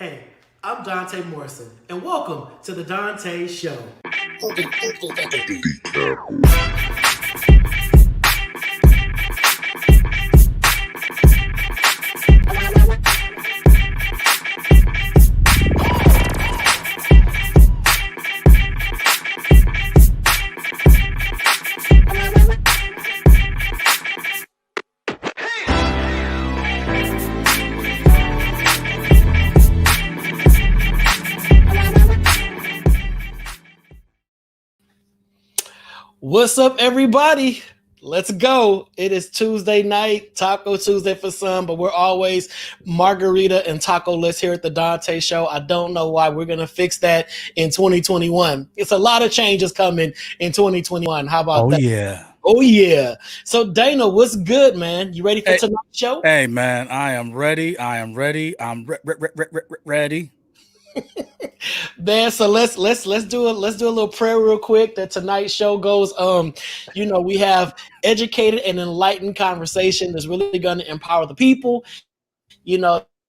Hey, I'm Dante Morrison, and welcome to the Dante Show. What's up, everybody? Let's go. It is Tuesday night, Taco Tuesday for some, but we're always margarita and taco list here at the Dante Show. I don't know why. We're going to fix that in 2021. It's a lot of changes coming in 2021. How about that? Yeah. Oh, yeah. So, Dana, what's good, man? You ready for tonight's show? Hey, man, I am ready. I'm ready. Man, so let's do a little prayer real quick that tonight's show goes we have educated and enlightened conversation that's really going to empower the people.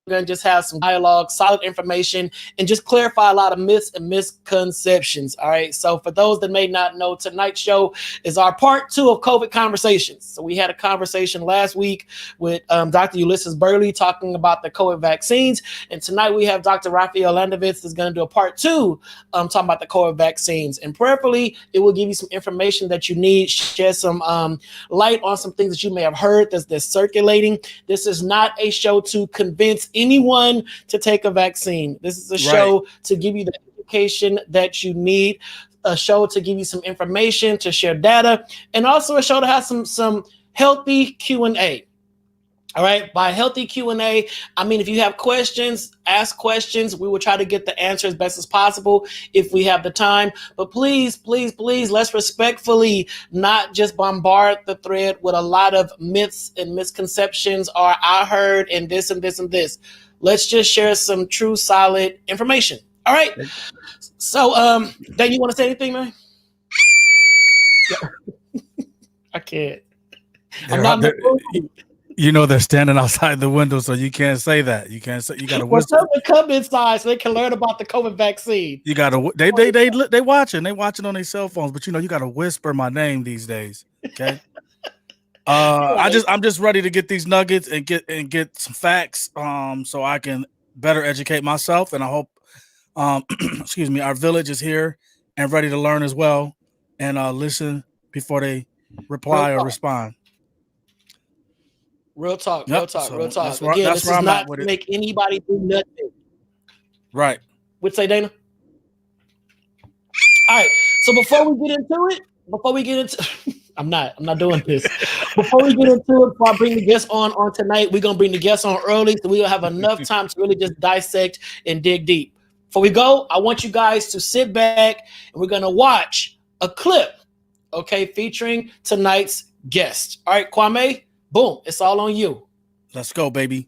We're going to just have some dialogue, solid information, and just clarify a lot of myths and misconceptions. All right. So for those that may not know, tonight's show is our part 2 of COVID conversations. So we had a conversation last week with Dr. Ulysses Burley talking about the COVID vaccines. And tonight we have Dr. Raphael Landovitz that's going to do a part 2 talking about the COVID vaccines. And prayerfully, it will give you some information that you need, shed some light on some things that you may have heard that's circulating. This is not a show to convince anyone to take a vaccine. This is a show to give you the education that you need, a show to give you some information, to share data, and also a show to have some healthy Q&A. All right. By healthy Q&A, I mean, if you have questions, ask questions. We will try to get the answer as best as possible if we have the time. But please, let's respectfully not just bombard the thread with a lot of myths and misconceptions or I heard and this and this and this. Let's just share some true, solid information. All right. So, Dan, you want to say anything, man? I can't. They're standing outside the window, so you can't say that. You can't say. You got to whisper. Well, come inside so they can learn about the COVID vaccine. You got to. They watching. They watching on their cell phones, but you got to whisper my name these days. Okay. I'm just ready to get these nuggets and get some facts. So I can better educate myself, and I hope, excuse me, our village is here and ready to learn as well, and listen before they reply or respond. Real talk. Again, This is not to make anybody do nothing. Right. Would say, Dana? All right. So before we get into I'm not doing this. Before we get into it, before I bring the guests on tonight, we're going to bring the guests on early so we'll have enough time to really just dissect and dig deep. Before we go, I want you guys to sit back and we're going to watch a clip, okay, featuring tonight's guest. All right, Kwame? Boom, it's all on you. Let's go, baby.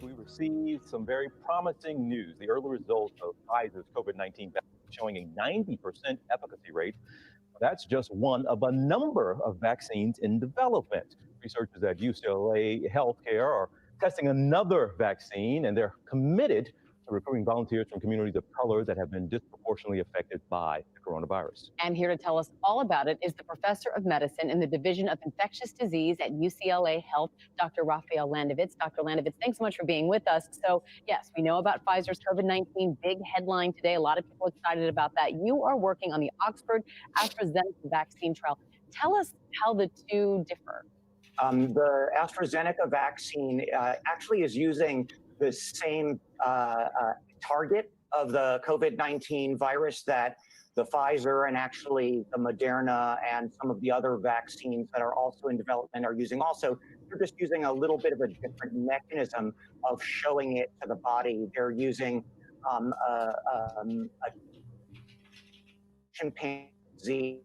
We received some very promising news. The early results of Pfizer's COVID-19 vaccine showing a 90% efficacy rate. That's just one of a number of vaccines in development. Researchers at UCLA Healthcare are testing another vaccine, and they're committed to recruiting volunteers from communities of color that have been disproportionately affected by the coronavirus. And here to tell us all about it is the professor of medicine in the Division of Infectious Disease at UCLA Health, Dr. Raphael Landovitz. Dr. Landovitz, thanks so much for being with us. So yes, we know about Pfizer's COVID-19 big headline today. A lot of people excited about that. You are working on the Oxford AstraZeneca vaccine trial. Tell us how the two differ. The AstraZeneca vaccine actually is using the same target of the COVID-19 virus that the Pfizer and actually the Moderna and some of the other vaccines that are also in development are using. Also, they're just using a little bit of a different mechanism of showing it to the body. They're using a chimpanzee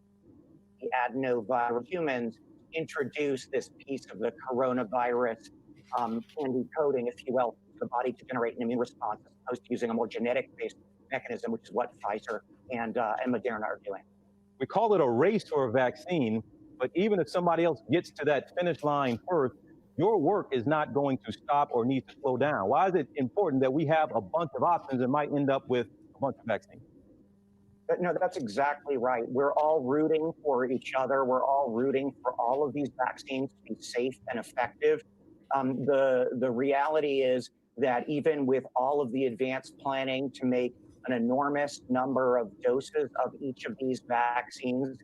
adenovirus. Humans introduce this piece of the coronavirus candy coating, if you will, the body to generate an immune response as opposed to using a more genetic-based mechanism, which is what Pfizer and Moderna are doing. We call it a race for a vaccine, but even if somebody else gets to that finish line first, your work is not going to stop or need to slow down? Why is it important that we have a bunch of options that might end up with a bunch of vaccines? No, that's exactly right. We're all rooting for each other. We're all rooting for all of these vaccines to be safe and effective. The reality is that even with all of the advanced planning to make an enormous number of doses of each of these vaccines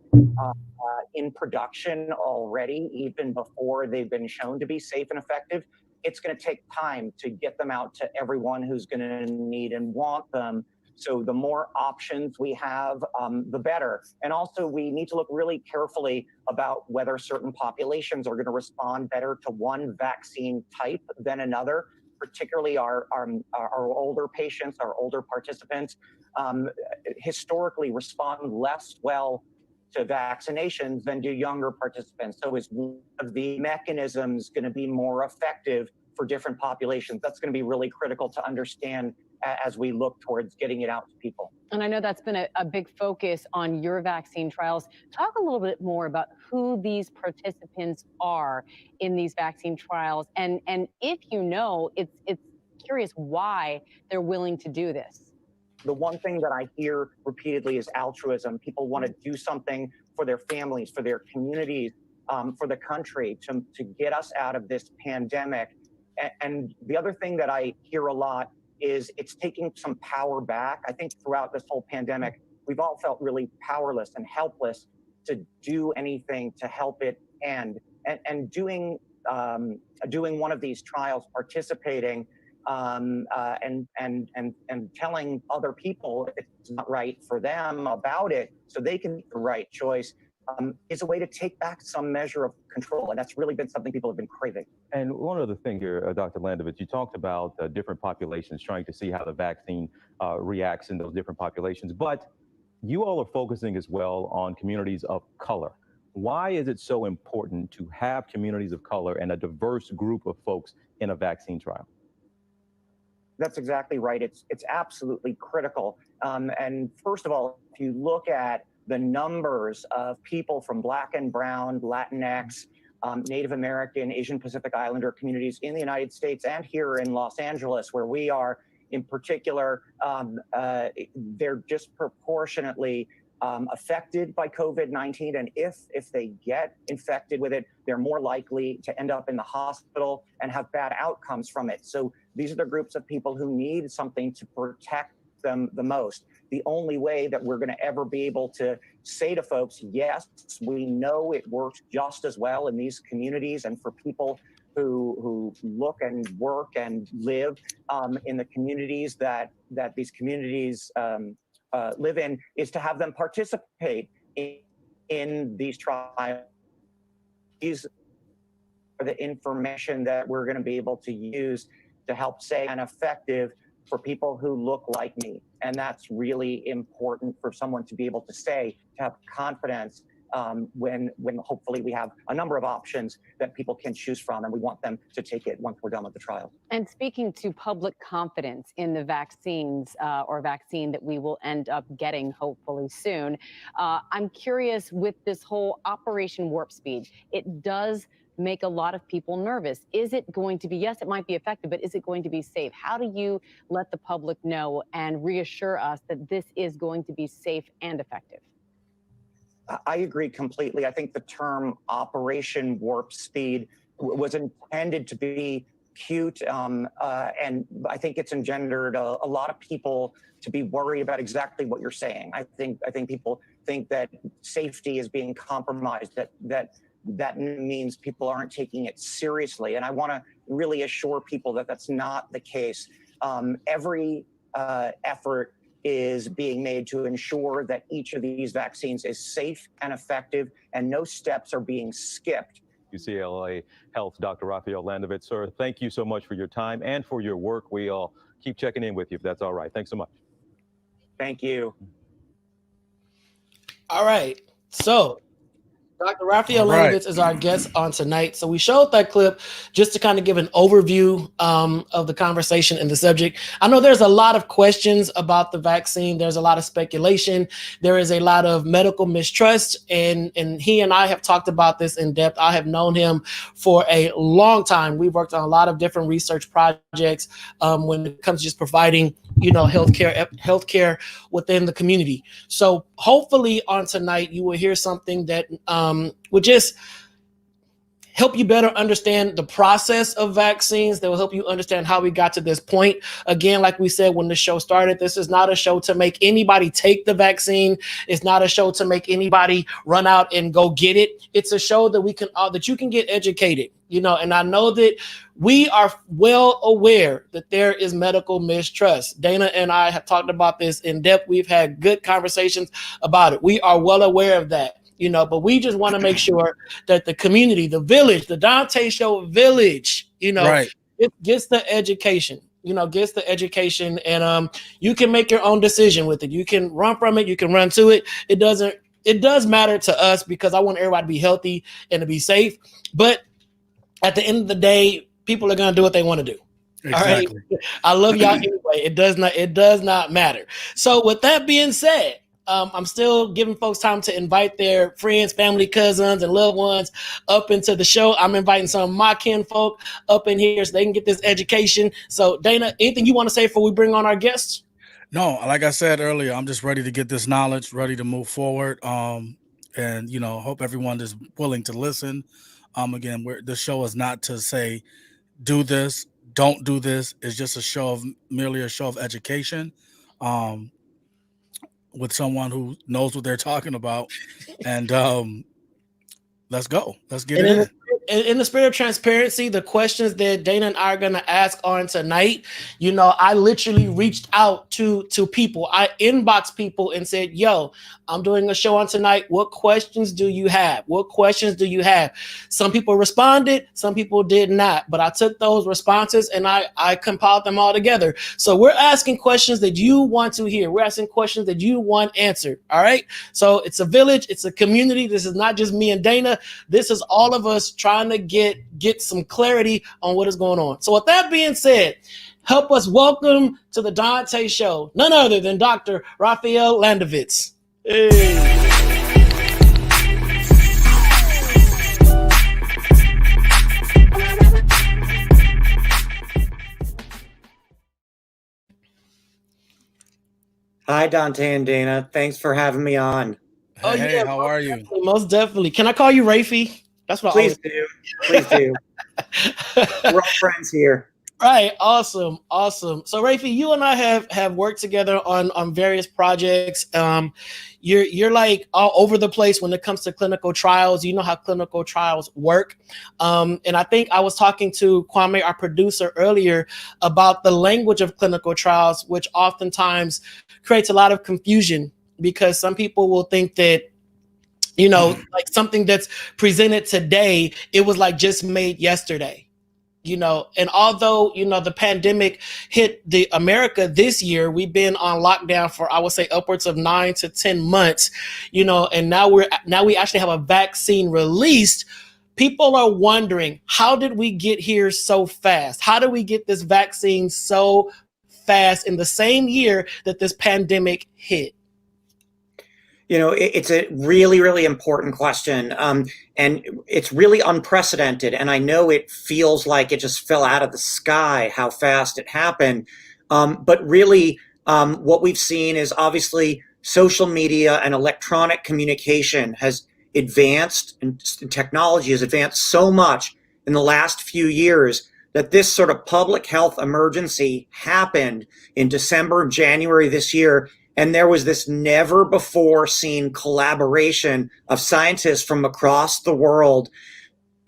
in production already, even before they've been shown to be safe and effective, it's going to take time to get them out to everyone who's going to need and want them. So the more options we have, the better. And also we need to look really carefully about whether certain populations are going to respond better to one vaccine type than another, particularly our older patients, our older participants, historically respond less well to vaccinations than do younger participants. So is one of the mechanisms going to be more effective for different populations? That's going to be really critical to understand as we look towards getting it out to people. And I know that's been a big focus on your vaccine trials. Talk a little bit more about who these participants are in these vaccine trials. And if you know, it's curious why they're willing to do this. The one thing that I hear repeatedly is altruism. People want to do something for their families, for their communities, for the country, to get us out of this pandemic. And the other thing that I hear a lot is it's taking some power back. I think throughout this whole pandemic, we've all felt really powerless and helpless to do anything to help it end. And doing one of these trials, participating, and telling other people it's not right for them about it, so they can make the right choice, is a way to take back some measure of control. And that's really been something people have been craving. And one other thing here, Dr. Landovitz, you talked about different populations, trying to see how the vaccine reacts in those different populations, but you all are focusing as well on communities of color. Why is it so important to have communities of color and a diverse group of folks in a vaccine trial? That's exactly right. It's absolutely critical. And first of all, if you look at the numbers of people from Black and Brown, Latinx, Native American, Asian Pacific Islander communities in the United States and here in Los Angeles, where we are in particular, they're disproportionately affected by COVID-19. And if they get infected with it, they're more likely to end up in the hospital and have bad outcomes from it. So these are the groups of people who need something to protect them the most. The only way that we're going to ever be able to say to folks, yes, we know it works just as well in these communities and for people who look and work and live in the communities that these communities live in, is to have them participate in these trials. These are the information that we're going to be able to use to help say and effective for people who look like me. And that's really important for someone to be able to say, to have confidence when hopefully we have a number of options that people can choose from, and we want them to take it once we're done with the trial. And speaking to public confidence in the vaccines or vaccine that we will end up getting hopefully soon, I'm curious with this whole Operation Warp Speed, it does make a lot of people nervous. Is it going to be, yes, it might be effective, but is it going to be safe? How do you let the public know and reassure us that this is going to be safe and effective? I agree completely. I think the term Operation Warp Speed was intended to be cute, and I think it's engendered a lot of people to be worried about exactly what you're saying. I think people think that safety is being compromised, that means people aren't taking it seriously. And I want to really assure people that that's not the case. Every effort is being made to ensure that each of these vaccines is safe and effective, and no steps are being skipped. UCLA Health, Dr. Raphael Landovitz, sir, thank you so much for your time and for your work. We'll keep checking in with you if that's all right. Thanks so much. Thank you. All right. So Dr. Raphael All right. Landovitz is our guest on tonight. So we showed that clip just to kind of give an overview of the conversation and the subject. I know there's a lot of questions about the vaccine. There's a lot of speculation. There is a lot of medical mistrust. And he and I have talked about this in depth. I have known him for a long time. We've worked on a lot of different research projects when it comes to just providing, healthcare within the community. So hopefully on tonight, you will hear something that would just help you better understand the process of vaccines. That will help you understand how we got to this point. Again, like we said when the show started, this is not a show to make anybody take the vaccine. It's not a show to make anybody run out and go get it. It's a show that that you can get educated. And I know that we are well aware that there is medical mistrust. Dana and I have talked about this in depth. We've had good conversations about it. We are well aware of that. But we just want to make sure that the community, the village, the Donta Show village, Right. it gets the education, and you can make your own decision with it. You can run from it. You can run to it. It does matter to us because I want everybody to be healthy and to be safe. But at the end of the day, people are going to do what they want to do. Exactly. All right. I love y'all anyway. It does not matter. So with that being said, I'm still giving folks time to invite their friends, family, cousins, and loved ones up into the show. I'm inviting some of my kinfolk up in here so they can get this education. So, Dana, anything you want to say before we bring on our guests? No, like I said earlier, I'm just ready to get this knowledge, ready to move forward. And hope everyone is willing to listen. Again, the show is not to say, do this, don't do this. It's just merely a show of education. With someone who knows what they're talking about, and let's go. Let's get it in. In the spirit of transparency, the questions that Dana and I are going to ask on tonight, I literally reached out to people. I inboxed people and said, yo, I'm doing a show on tonight. What questions do you have? Some people responded, some people did not, but I took those responses and I compiled them all together. So we're asking questions that you want to hear. We're asking questions that you want answered. All right. So it's a village. It's a community. This is not just me and Dana. This is all of us trying to get some clarity on what is going on. So with that being said, help us welcome to the Donta Show, none other than Dr. Raphael Landovitz. Hey. Hi, Donta and Dana. Thanks for having me on. Hey, how are you? Most definitely. Can I call you Rafi? That's what Please do. Please do. We're all friends here. Right. Awesome. So Rafi, you and I have worked together on various projects. You're like all over the place when it comes to clinical trials. You know how clinical trials work. And I think I was talking to Kwame, our producer, earlier about the language of clinical trials, which oftentimes creates a lot of confusion because some people will think that, like something that's presented today, it was like just made yesterday. And although, the pandemic hit the America this year, we've been on lockdown for, I would say, upwards of 9 to 10 months, and now we actually have a vaccine released. People are wondering, how did we get here so fast? How did we get this vaccine so fast in the same year that this pandemic hit? It's a really, really important question. And it's really unprecedented. And I know it feels like it just fell out of the sky, how fast it happened. But really, what we've seen is obviously social media and electronic communication has advanced, and technology has advanced so much in the last few years that this sort of public health emergency happened in December, January this year. And there was this never before seen collaboration of scientists from across the world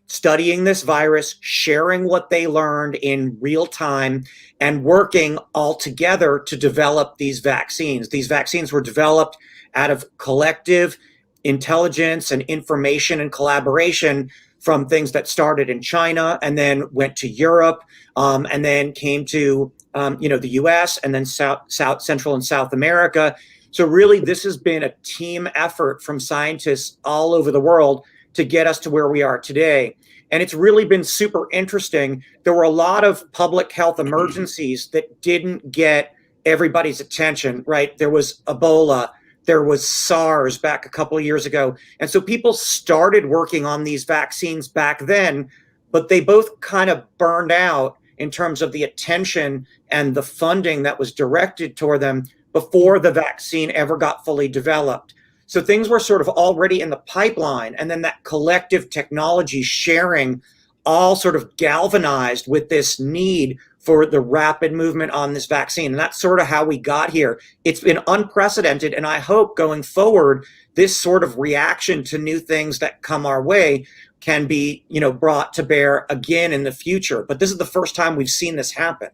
studying this virus, sharing what they learned in real time, and working all together to develop these vaccines. These vaccines were developed out of collective intelligence and information and collaboration from things that started in China and then went to Europe, and then came to the U.S. and then Central and South America. So really, this has been a team effort from scientists all over the world to get us to where we are today. And it's really been super interesting. There were a lot of public health emergencies that didn't get everybody's attention, right? There was Ebola, there was SARS back a couple of years ago. And so people started working on these vaccines back then, but they both kind of burned out in terms of the attention and the funding that was directed toward them before the vaccine ever got fully developed. So things were sort of already in the pipeline, and then that collective technology sharing all sort of galvanized with this need for the rapid movement on this vaccine. And that's sort of how we got here. It's been unprecedented, and I hope going forward, this sort of reaction to new things that come our way can be, brought to bear again in the future. But this is the first time we've seen this happen.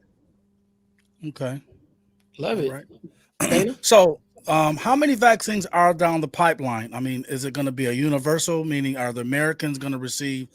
Okay. Love it. Right. So, how many vaccines are down the pipeline? I mean, is it going to be a universal, meaning are the Americans going to receive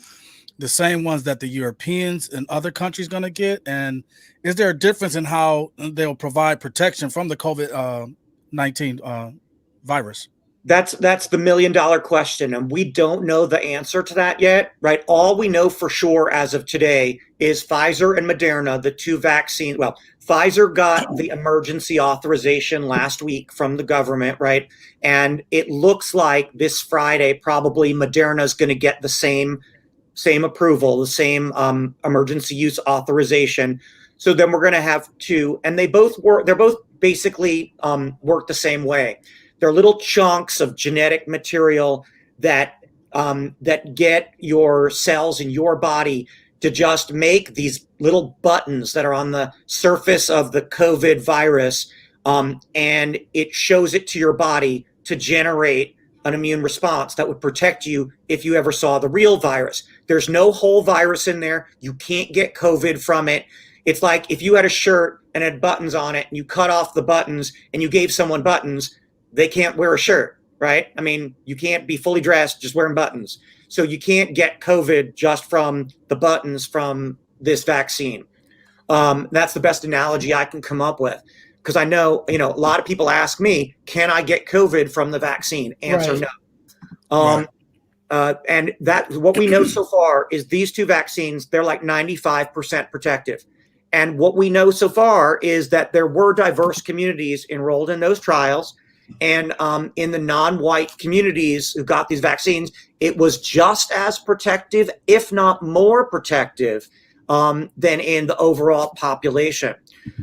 the same ones that the Europeans and other countries going to get? And is there a difference in how they'll provide protection from the COVID-19 virus? That's the $1 million question, and we don't know the answer to that yet, right? All we know for sure as of today is Pfizer and Moderna, the two vaccines. Well, Pfizer got the emergency authorization last week from the government, right? And it looks like this Friday, probably Moderna is going to get the same approval, the same emergency use authorization. So then we're going to have two, and they're both basically work the same way. They're little chunks of genetic material that get your cells in your body to just make these little buttons that are on the surface of the COVID virus, and it shows it to your body to generate an immune response that would protect you if you ever saw the real virus. There's no whole virus in there. You can't get COVID from it. It's like if you had a shirt and had buttons on it and you cut off the buttons and you gave someone buttons, they can't wear a shirt, right? I mean, you can't be fully dressed just wearing buttons. So you can't get COVID just from the buttons from this vaccine. That's the best analogy I can come up with. Because I know, a lot of people ask me, can I get COVID from the vaccine? Answer no. And that what we know so far is these two vaccines, they're like 95% protective. And what we know so far is that there were diverse communities enrolled in those trials. And in the non-white communities who got these vaccines, it was just as protective, if not more protective, than in the overall population.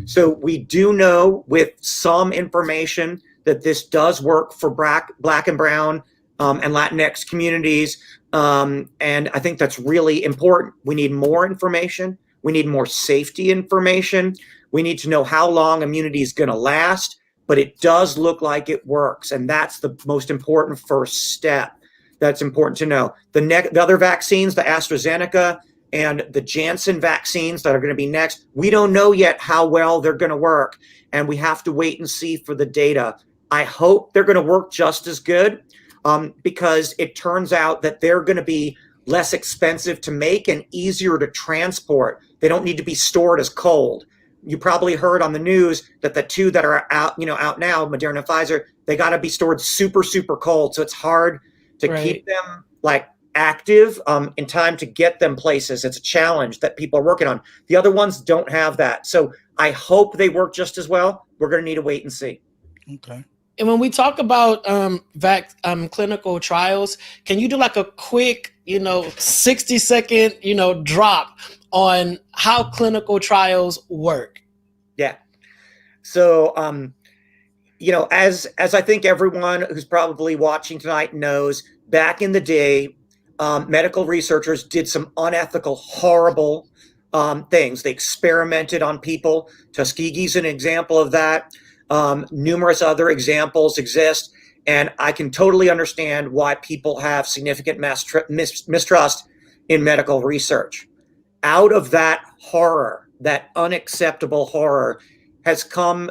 So we do know with some information that this does work for Black and Brown and Latinx communities. And I think that's really important. We need more information. We need more safety information. We need to know how long immunity is going to last. But it does look like it works, and that's the most important first step. That's important to know. The other vaccines, the AstraZeneca and the Janssen vaccines that are going to be next, we don't know yet how well they're going to work, and we have to wait and see for the data. I hope they're going to work just as good because it turns out that they're going to be less expensive to make and easier to transport. They don't need to be stored as cold. You probably heard on the news that the two that are out now, Moderna and Pfizer, they got to be stored super, super cold. So it's hard to keep them active in time to get them places. It's a challenge that people are working on. The other ones don't have that. So I hope they work just as well. We're going to need to wait and see. Okay. And when we talk about clinical trials, can you do like a quick, 60-second, drop on how clinical trials work? Yeah. So, as I think everyone who's probably watching tonight knows, back in the day, medical researchers did some unethical, horrible things. They experimented on people. Tuskegee's an example of that. Numerous other examples exist. And I can totally understand why people have significant mistrust in medical research. Out of that horror, that unacceptable horror, has come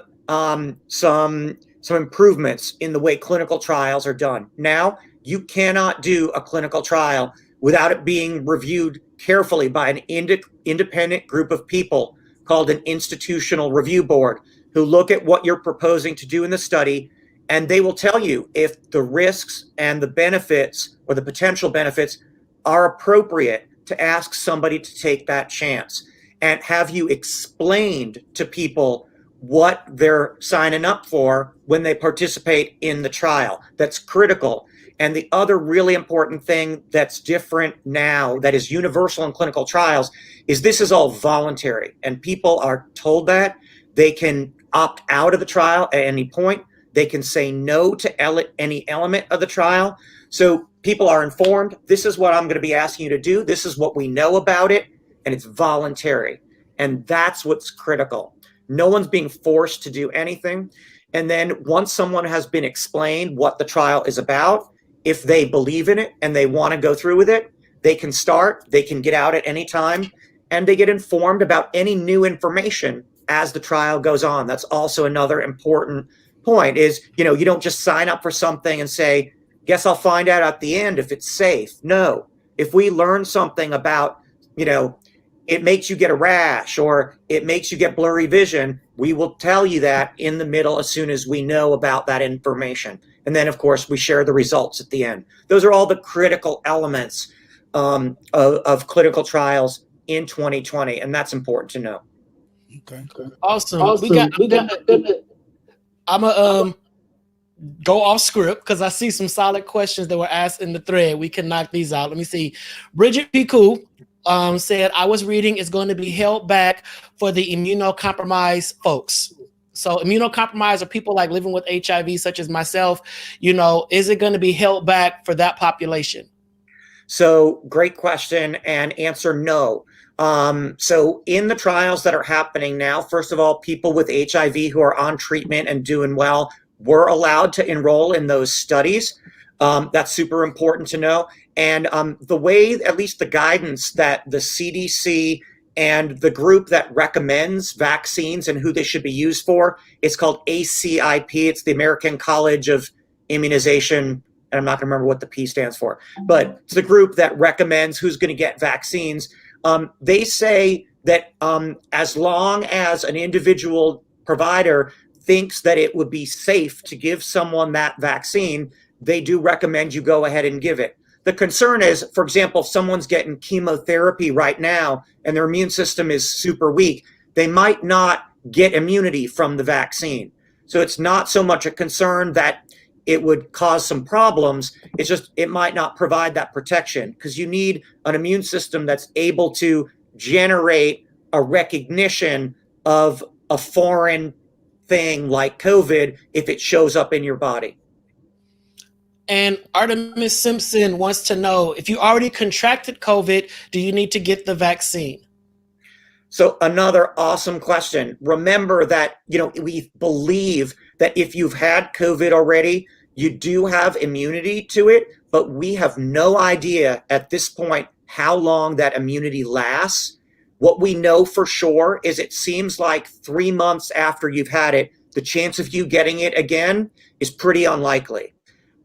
some improvements in the way clinical trials are done. Now, you cannot do a clinical trial without it being reviewed carefully by an independent group of people called an institutional review board, who look at what you're proposing to do in the study And they will tell you if the risks and the benefits or the potential benefits are appropriate to ask somebody to take that chance. And have you explained to people what they're signing up for when they participate in the trial? That's critical. And the other really important thing that's different now, that is universal in clinical trials, is this is all voluntary. And people are told that they can opt out of the trial at any point. They can say no to any element of the trial. So people are informed, this is what I'm going to be asking you to do. This is what we know about it. And it's voluntary. And that's what's critical. No one's being forced to do anything. And then once someone has been explained what the trial is about, if they believe in it and they want to go through with it, they can start, they can get out at any time, and they get informed about any new information as the trial goes on. That's also another important point is, you don't just sign up for something and say, guess I'll find out at the end if it's safe. No, if we learn something about, it makes you get a rash or it makes you get blurry vision, we will tell you that in the middle as soon as we know about that information. And then, of course, we share the results at the end. Those are all the critical elements of clinical trials in 2020, and that's important to know. Okay. Awesome. I'm going to go off script because I see some solid questions that were asked in the thread. We can knock these out. Let me see. Bridget Piku said, I was reading it's going to be held back for the immunocompromised folks. So immunocompromised are people like living with HIV, such as myself. Is it going to be held back for that population? So great question, and answer no. So in the trials that are happening now, first of all, people with HIV who are on treatment and doing well were allowed to enroll in those studies. That's super important to know. And the way, at least the guidance that the CDC and the group that recommends vaccines and who they should be used for, it's called ACIP. It's the American College of Immunization, and I'm not going to remember what the P stands for, but it's the group that recommends who's going to get vaccines. They say that as long as an individual provider thinks that it would be safe to give someone that vaccine, they do recommend you go ahead and give it. The concern is, for example, if someone's getting chemotherapy right now and their immune system is super weak, they might not get immunity from the vaccine. So it's not so much a concern that it would cause some problems. It's just it might not provide that protection because you need an immune system that's able to generate a recognition of a foreign thing like COVID if it shows up in your body. And Artemis Simpson wants to know, if you already contracted COVID, do you need to get the vaccine? So another awesome question. Remember that, we believe that if you've had COVID already, you do have immunity to it, but we have no idea at this point how long that immunity lasts. What we know for sure is it seems like 3 months after you've had it, the chance of you getting it again is pretty unlikely.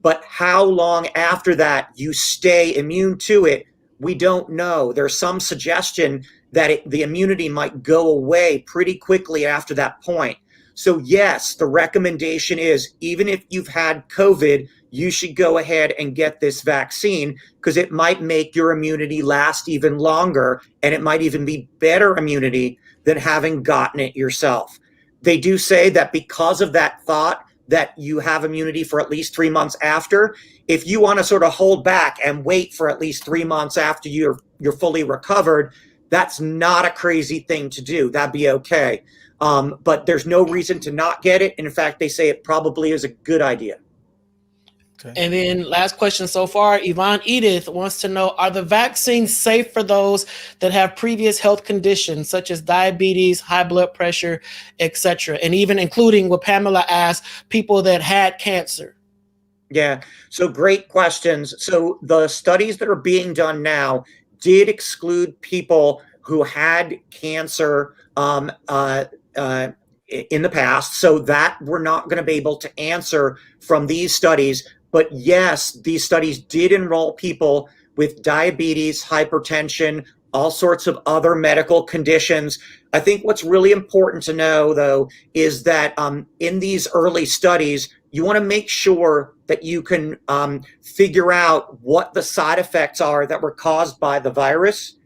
But how long after that you stay immune to it, we don't know. There's some suggestion that the immunity might go away pretty quickly after that point. So yes, the recommendation is even if you've had COVID, you should go ahead and get this vaccine because it might make your immunity last even longer, and it might even be better immunity than having gotten it yourself. They do say that because of that thought that you have immunity for at least 3 months after, if you want to sort of hold back and wait for at least 3 months after you're fully recovered, that's not a crazy thing to do. That'd be okay. But there's no reason to not get it. In fact, they say it probably is a good idea. Okay. And then last question so far, Yvonne Edith wants to know, are the vaccines safe for those that have previous health conditions such as diabetes, high blood pressure, etc., and even including what Pamela asked, people that had cancer? Yeah, so great questions. So the studies that are being done now did exclude people who had cancer in the past, so that we're not going to be able to answer from these studies. But yes, these studies did enroll people with diabetes, hypertension, all sorts of other medical conditions. I think what's really important to know, though, is that in these early studies, you want to make sure that you can figure out what the side effects are that were caused by the virus,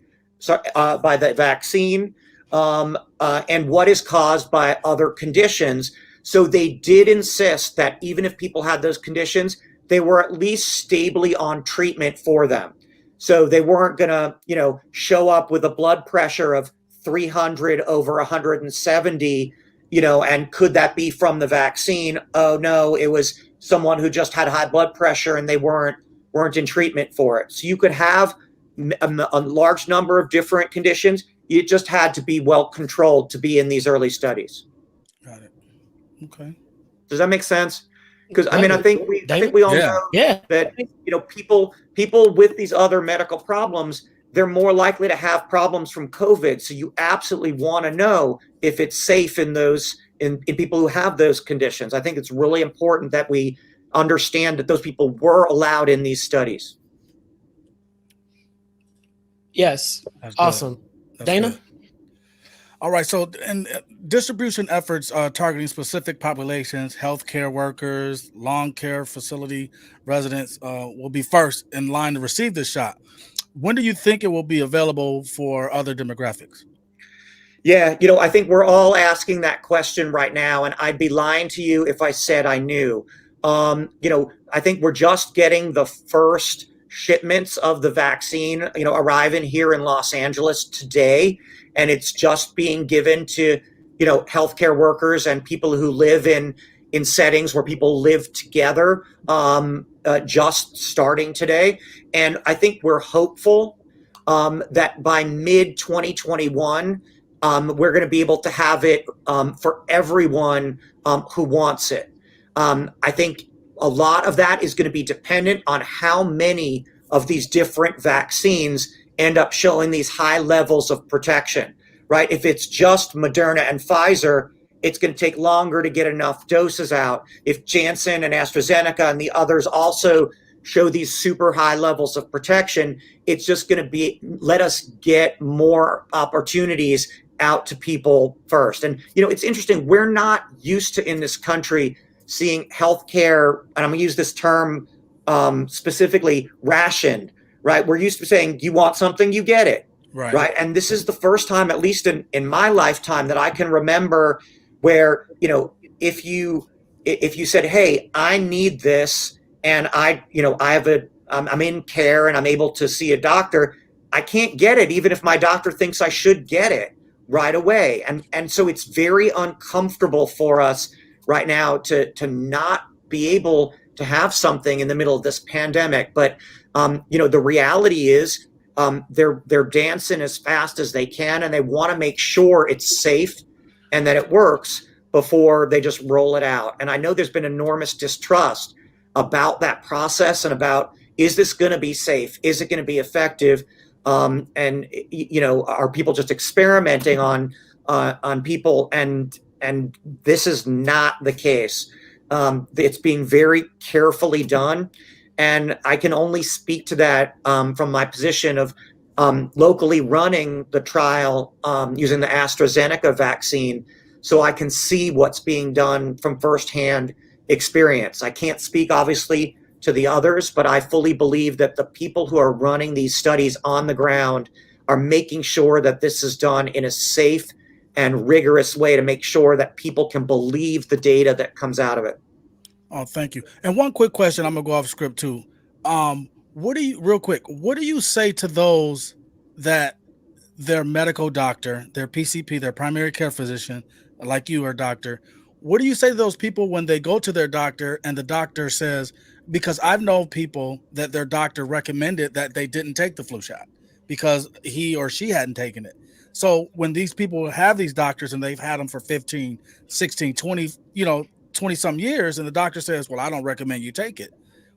by the vaccine, and what is caused by other conditions. So they did insist that even if people had those conditions, they were at least stably on treatment for them. So they weren't going to, show up with a blood pressure of 300 over 170, and could that be from the vaccine? Oh no, it was someone who just had high blood pressure and they weren't in treatment for it. So you could have a large number of different conditions. It just had to be well controlled to be in these early studies. Got it. Okay. Does that make sense? Because I think we all know that people with these other medical problems, they're more likely to have problems from COVID. So you absolutely want to know if it's safe in people who have those conditions. I think it's really important that we understand that those people were allowed in these studies. Yes. Awesome. Dana? Good. All right. So, and distribution efforts targeting specific populations, healthcare workers, long care facility residents will be first in line to receive this shot. When do you think it will be available for other demographics? Yeah, I think we're all asking that question right now, and I'd be lying to you if I said I knew. I think we're just getting the first shipments of the vaccine, arriving here in Los Angeles today, and it's just being given to, healthcare workers and people who live in settings where people live together, just starting today. And I think we're hopeful that by mid 2021, we're going to be able to have it for everyone who wants it. I think a lot of that is going to be dependent on how many of these different vaccines end up showing these high levels of protection, right? If it's just Moderna and Pfizer, it's going to take longer to get enough doses out. If Janssen and AstraZeneca and the others also show these super high levels of protection, it's just going to let us get more opportunities out to people first. And, it's interesting. We're not used to in this country seeing healthcare, and I'm going to use this term specifically, rationed, right? We're used to saying, you want something, you get it, right? And this is the first time, at least in my lifetime, that I can remember where, if you said, hey, I need this, and I'm in care and I'm able to see a doctor, I can't get it, even if my doctor thinks I should get it right away. And so it's very uncomfortable for us right now to not be able to have something in the middle of this pandemic. But, the reality is they're dancing as fast as they can, and they want to make sure it's safe and that it works before they just roll it out. And I know there's been enormous distrust about that process and about, is this going to be safe? Is it going to be effective? And are people just experimenting on people? And this is not the case. It's being very carefully done. And I can only speak to that from my position of locally running the trial using the AstraZeneca vaccine. So I can see what's being done from firsthand experience. I can't speak, obviously, to the others, but I fully believe that the people who are running these studies on the ground are making sure that this is done in a safe and rigorous way to make sure that people can believe the data that comes out of it. Oh, thank you. And one quick question, I'm gonna go off script too. What do you say to those that their medical doctor, their PCP, their primary care physician, like you or doctor, what do you say to those people when they go to their doctor and the doctor says, because I've known people that their doctor recommended that they didn't take the flu shot because he or she hadn't taken it. So when these people have these doctors and they've had them for 15, 16, 20, 20 some years, and the doctor says, well, I don't recommend you take it.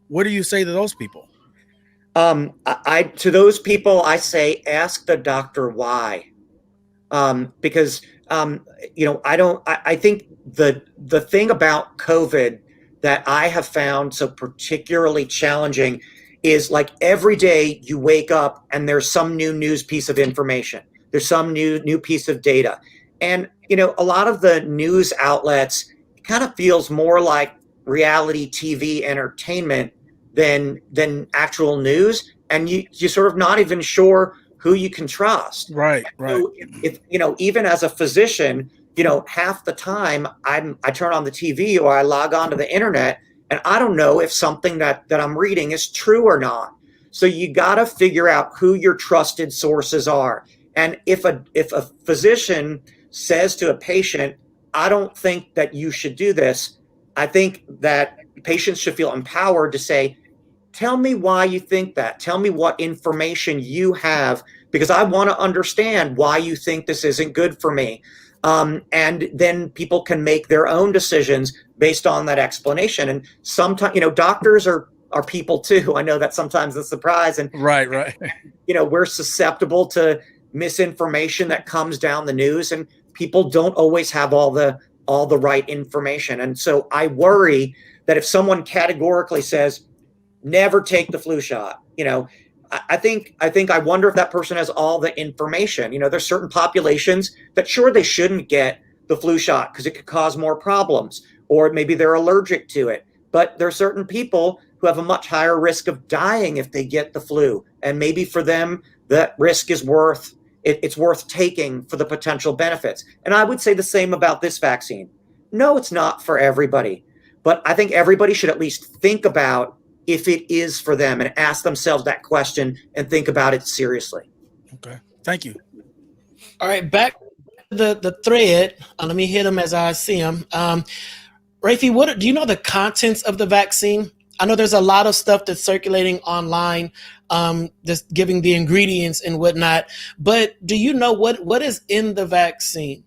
What do you say to those people? To those people, I say, ask the doctor why. Because, I think the thing about COVID that I have found so particularly challenging is like every day you wake up and there's some new news piece of information. There's some new piece of data. And, a lot of the news outlets, it kind of feels more like reality TV entertainment than actual news. And you're sort of not even sure who you can trust. Right. So if even as a physician, half the time I turn on the TV or I log on to the internet and I don't know if something that I'm reading is true or not. So you got to figure out who your trusted sources are. And if a physician says to a patient, I don't think that you should do this, I think that patients should feel empowered to say, tell me why you think that. Tell me what information you have, because I want to understand why you think this isn't good for me. And then people can make their own decisions based on that explanation. And sometimes, doctors are people too. I know that sometimes a surprise. And right. We're susceptible to misinformation that comes down the news, and people don't always have all the right information. And so I worry that if someone categorically says, never take the flu shot, I wonder if that person has all the information. There's certain populations that sure they shouldn't get the flu shot because it could cause more problems, or maybe they're allergic to it. But there are certain people who have a much higher risk of dying if they get the flu. And maybe for them, that risk is worth taking for the potential benefits. And I would say the same about this vaccine. No, it's not for everybody. But I think everybody should at least think about if it is for them and ask themselves that question and think about it seriously. Okay. Thank you. All right, back to the thread. Let me hit them as I see them. Rafi, do you know the contents of the vaccine? I know there's a lot of stuff that's circulating online, just giving the ingredients and whatnot. But do you know what is in the vaccine?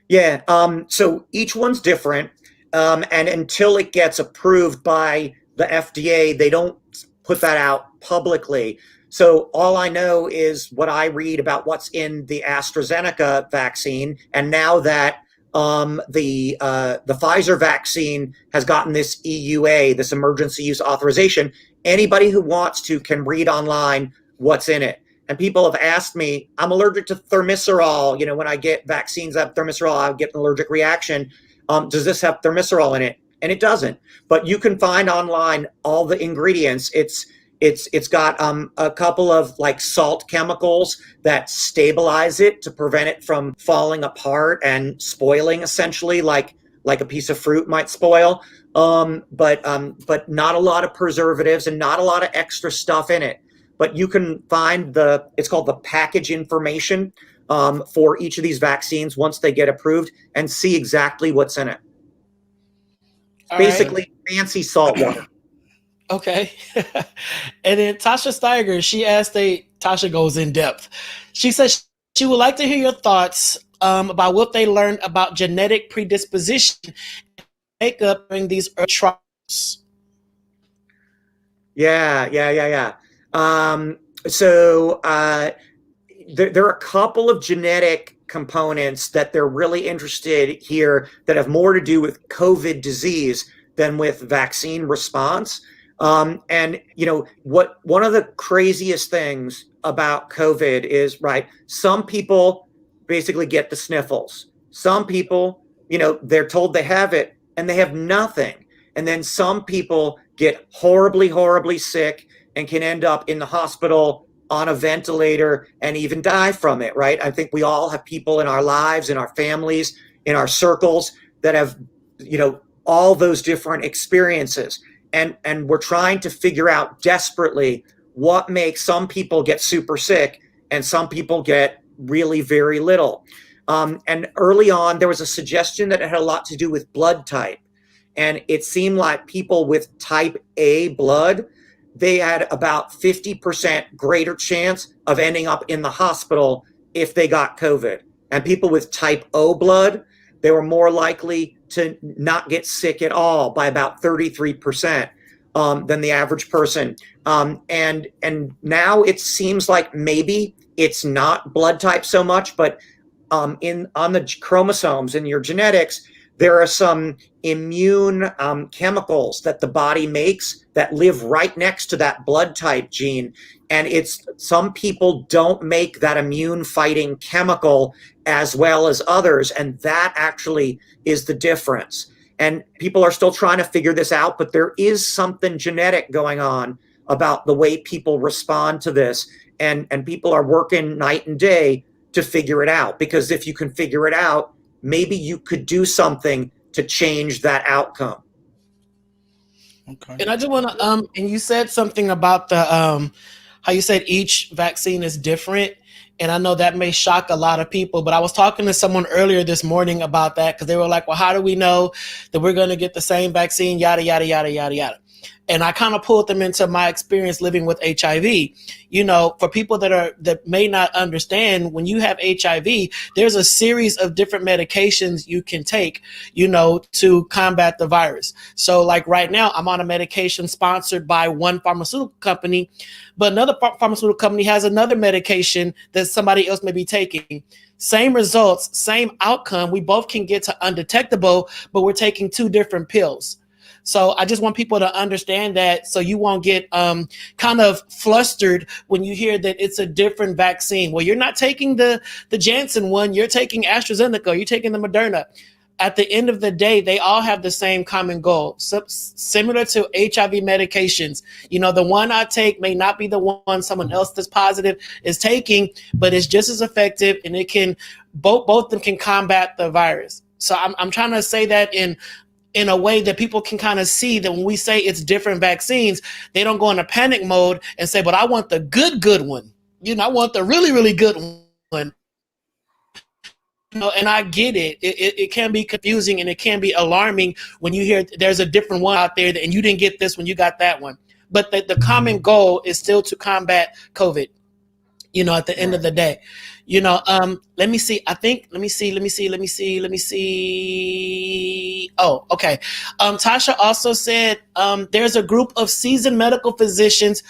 Yeah. So each one's different. And until it gets approved by the FDA, they don't put that out publicly. So all I know is what I read about what's in the AstraZeneca vaccine. And now that the Pfizer vaccine has gotten this EUA, this emergency use authorization, anybody who wants to can read online what's in it. And people have asked me, I'm allergic to thimerosal. When I get vaccines that have thimerosal, I get an allergic reaction. Does this have thimerosal in it? And it doesn't. But you can find online all the ingredients. It's got a couple of like salt chemicals that stabilize it to prevent it from falling apart and spoiling, essentially, like a piece of fruit might spoil. But not a lot of preservatives and not a lot of extra stuff in it. But you can find it's called the package information for each of these vaccines once they get approved and see exactly what's in it. Basically, fancy salt water. Okay. And then Tasha Steiger, she asked Tasha goes in depth. She says she would like to hear your thoughts about what they learned about genetic predisposition and makeup during these early trials. Yeah. So there are a couple of genetic components that they're really interested here that have more to do with COVID disease than with vaccine response. And one of the craziest things about COVID is, right, some people basically get the sniffles. Some people, they're told they have it and they have nothing. And then some people get horribly, horribly sick and can end up in the hospital on a ventilator and even die from it, right? I think we all have people in our lives, in our families, in our circles that have, all those different experiences. And we're trying to figure out desperately what makes some people get super sick and some people get really very little. And early on, there was a suggestion that it had a lot to do with blood type. And it seemed like people with type A blood, they had about 50% greater chance of ending up in the hospital if they got COVID. And people with type O blood, they were more likely to not get sick at all by about 33% than the average person. And now it seems like maybe it's not blood type so much, but on the chromosomes in your genetics, there are some immune chemicals that the body makes that live right next to that blood type gene. And some people don't make that immune fighting chemical as well as others. And that actually is the difference. And people are still trying to figure this out, but there is something genetic going on about the way people respond to this. And people are working night and day to figure it out, because if you can figure it out, maybe you could do something to change that outcome. Okay. And I just want to, and you said something about the, how you said each vaccine is different. And I know that may shock a lot of people, but I was talking to someone earlier this morning about that, because they were like, well, how do we know that we're going to get the same vaccine, yada, yada, yada, yada, yada. And I kind of pulled them into my experience living with HIV. You know, for people that may not understand, when you have HIV, there's a series of different medications you can take, you know, to combat the virus. So like right now, I'm on a medication sponsored by one pharmaceutical company, but another pharmaceutical company has another medication that somebody else may be taking. Same results, same outcome. We both can get to undetectable, but we're taking two different pills. So I just want people to understand that, so you won't get kind of flustered when you hear that it's a different vaccine. Well, you're not taking the Janssen one, you're taking AstraZeneca, you're taking the Moderna. At the end of the day, they all have the same common goal. So, similar to HIV medications, you know, the one I take may not be the one someone else that's positive is taking, but it's just as effective, and it can both of them can combat the virus. So I'm trying to say that in a way that people can kind of see that when we say it's different vaccines, they don't go into panic mode and say, but I want the good one. You know, I want the really, really good one. You know, and I get it. It can be confusing and it can be alarming when you hear there's a different one out there and you didn't get this when you got that one. But the common goal is still to combat COVID, you know, at the end of the day. You know, let me see. Oh, okay. Tasha also said there's a group of seasoned medical physicians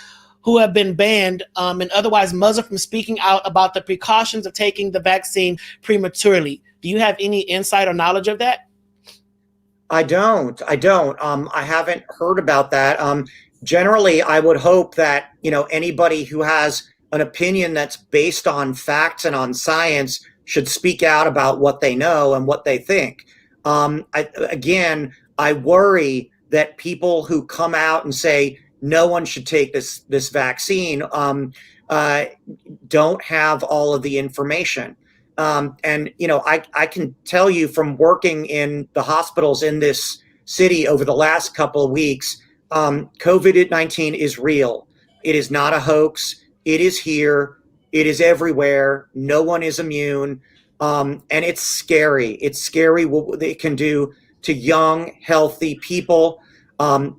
who have been banned and otherwise muzzled from speaking out about the precautions of taking the vaccine prematurely. Do you have any insight or knowledge of that? I don't. I haven't heard about that. Generally, I would hope that, you know, anybody who has an opinion that's based on facts and on science should speak out about what they know and what they think. I worry that people who come out and say no one should take this vaccine don't have all of the information. And, you know, I can tell you from working in the hospitals in this city over the last couple of weeks, COVID-19 is real. It is not a hoax. It is here. It is everywhere. No one is immune. And it's scary. It's scary what it can do to young, healthy people,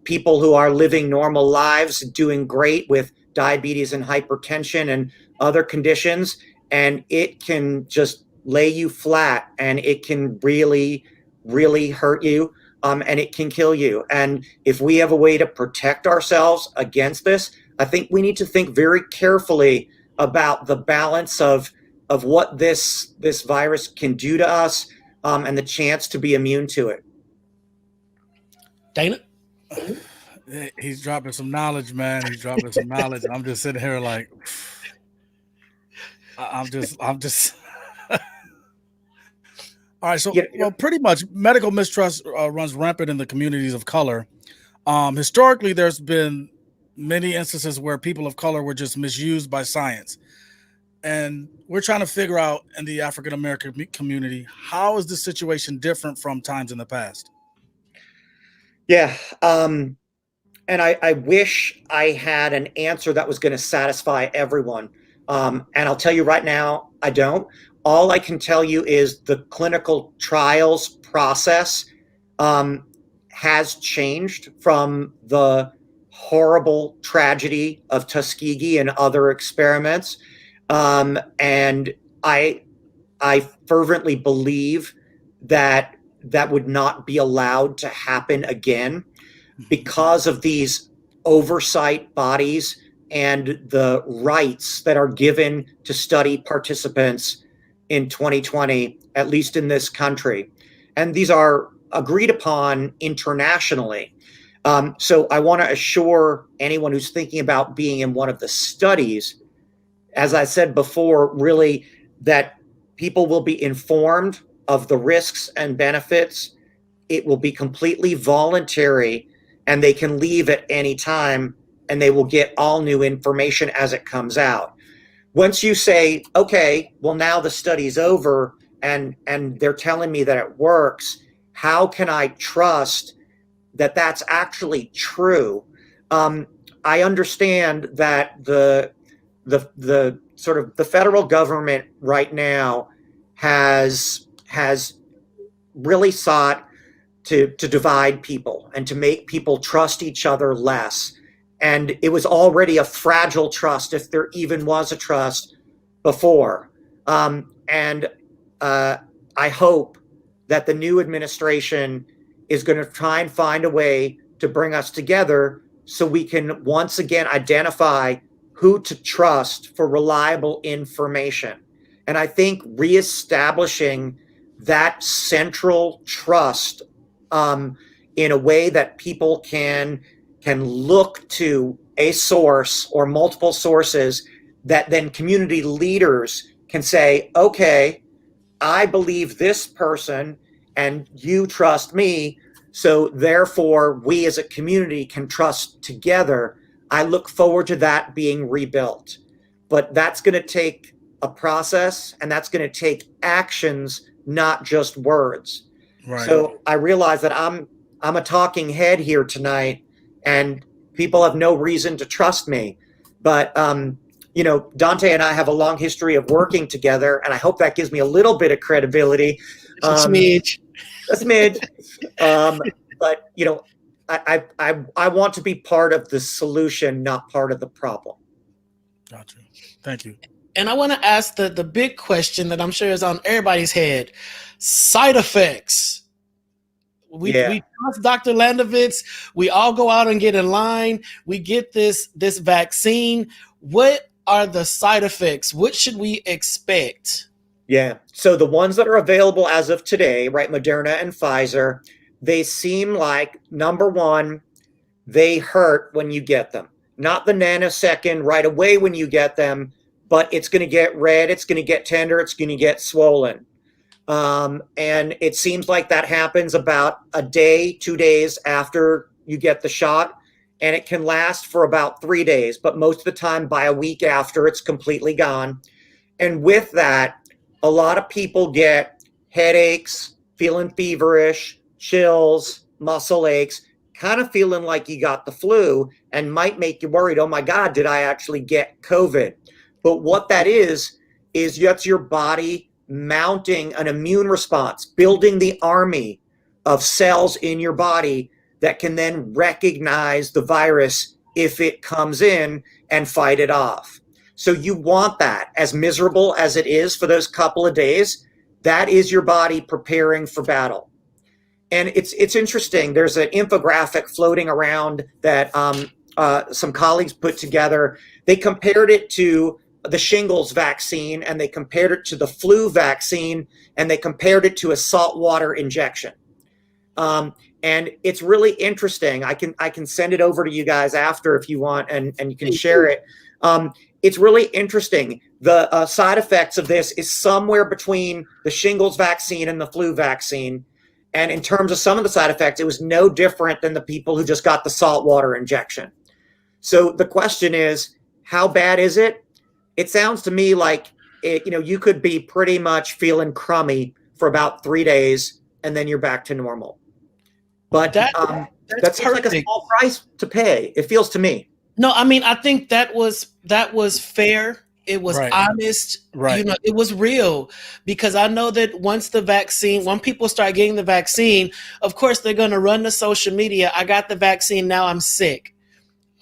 people who are living normal lives, doing great with diabetes and hypertension and other conditions. And it can just lay you flat, and it can really, really hurt you. And it can kill you. And if we have a way to protect ourselves against this, I think we need to think very carefully about the balance of what this virus can do to us and the chance to be immune to it. Dana? He's dropping some knowledge, man. He's dropping some knowledge. I'm just sitting here like, I'm just. All right, so well, pretty much medical mistrust runs rampant in the communities of color. Historically, there's been many instances where people of color were just misused by science. And we're trying to figure out in the African-American community, how is this situation different from times in the past? Yeah. And I wish I had an answer that was going to satisfy everyone. And I'll tell you right now, I don't. All I can tell you is the clinical trials process has changed from the horrible tragedy of Tuskegee and other experiments. And I fervently believe that would not be allowed to happen again because of these oversight bodies and the rights that are given to study participants in 2020, at least in this country. And these are agreed upon internationally. So I want to assure anyone who's thinking about being in one of the studies, as I said before, really that people will be informed of the risks and benefits. It will be completely voluntary, and they can leave at any time, and they will get all new information as it comes out. Once you say, okay, well, now the study's over and they're telling me that it works, how can I trust that that's actually true? I understand that the sort of the federal government right now has really sought to divide people and to make people trust each other less. And it was already a fragile trust, if there even was a trust before. And I hope that the new administration is going to try and find a way to bring us together so we can once again identify who to trust for reliable information. And I think reestablishing that central trust in a way that people can look to a source or multiple sources, that then community leaders can say, okay, I believe this person and you trust me, so therefore we as a community can trust together. I look forward to that being rebuilt. But that's going to take a process, and that's going to take actions, not just words. Right. So I realize that I'm a talking head here tonight, and people have no reason to trust me. But Donta and I have a long history of working together, and I hope that gives me a little bit of credibility. A smidge. A smidge. But I want to be part of the solution, not part of the problem. Gotcha. Thank you. And I want to ask the big question that I'm sure is on everybody's head: side effects. We trust Dr. Landovitz. We all go out and get in line. We get this vaccine. What are the side effects? What should we expect? Yeah. So the ones that are available as of today, right, Moderna and Pfizer, they seem like, number one, they hurt when you get them. Not the nanosecond right away when you get them, but it's going to get red, it's going to get tender, it's going to get swollen. And it seems like that happens about a day, 2 days after you get the shot, and it can last for about 3 days, but most of the time by a week after, it's completely gone. And with that, a lot of people get headaches, feeling feverish, chills, muscle aches, kind of feeling like you got the flu, and might make you worried, oh my God, did I actually get COVID? But what that is that's your body mounting an immune response, building the army of cells in your body that can then recognize the virus if it comes in and fight it off. So you want that, as miserable as it is for those couple of days, that is your body preparing for battle. And it's interesting. There's an infographic floating around that some colleagues put together. They compared it to the shingles vaccine, and they compared it to the flu vaccine, and they compared it to a saltwater injection. And it's really interesting. I can send it over to you guys after if you want, and you can share it. It's really interesting. The side effects of this is somewhere between the shingles vaccine and the flu vaccine. And in terms of some of the side effects, it was no different than the people who just got the saltwater injection. So the question is, how bad is it? It sounds to me like you could be pretty much feeling crummy for about 3 days, and then you're back to normal. But that seems like a small price to pay. It feels to me. No, I mean, I think that was fair. It was honest. Right. It was real, because I know that when people start getting the vaccine, of course, they're going to run to social media. I got the vaccine, now I'm sick.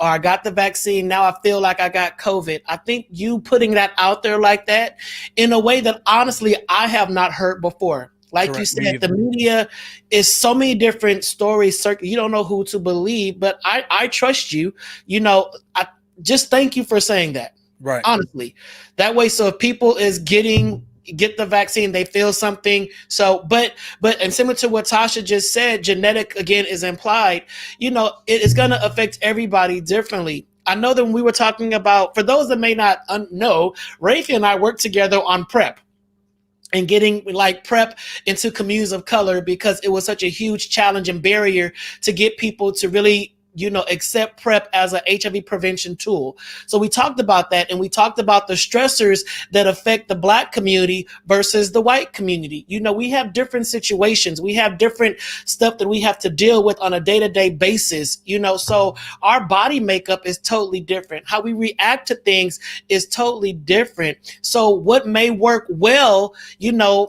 Or I got the vaccine, now I feel like I got COVID. I think you putting that out there like that in a way that honestly I have not heard before. Like Correct. You said, the media is so many different stories. You don't know who to believe, but I trust you. I just thank you for saying that. Right. Honestly, that way. So if people is getting get the vaccine, they feel something. So, but and similar to what Tasha just said, genetic again is implied. It is going to affect everybody differently. I know that when we were talking about, for those that may not know, Rafi and I worked together on PrEP and getting like PrEP into communities of color, because it was such a huge challenge and barrier to get people to really accept PrEP as a HIV prevention tool. So we talked about that, and we talked about the stressors that affect the Black community versus the white community. We have different situations. We have different stuff that we have to deal with on a day-to-day basis, so our body makeup is totally different. How we react to things is totally different. So what may work well,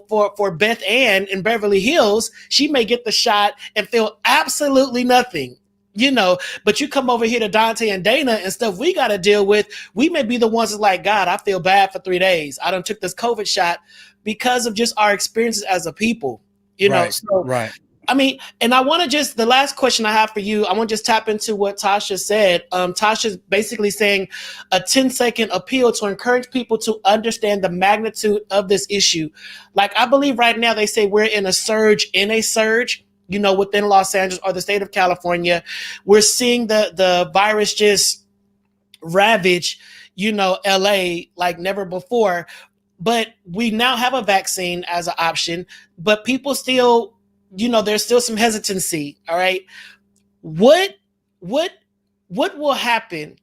for Beth Ann in Beverly Hills, she may get the shot and feel absolutely nothing. But you come over here to Donta and Dana and stuff we got to deal with, we may be the ones that's like, God, I feel bad for 3 days. I done took this COVID shot because of just our experiences as a people, Right. So, Right. I mean, and I want to the last question I have for you, I want to just tap into what Tasha said. Tasha's basically saying a 10-second appeal to encourage people to understand the magnitude of this issue. Like, I believe right now they say we're in a surge, within Los Angeles or the state of California. We're seeing the virus just ravage, LA like never before. But we now have a vaccine as an option, but people still, there's still some hesitancy. All right. What will happen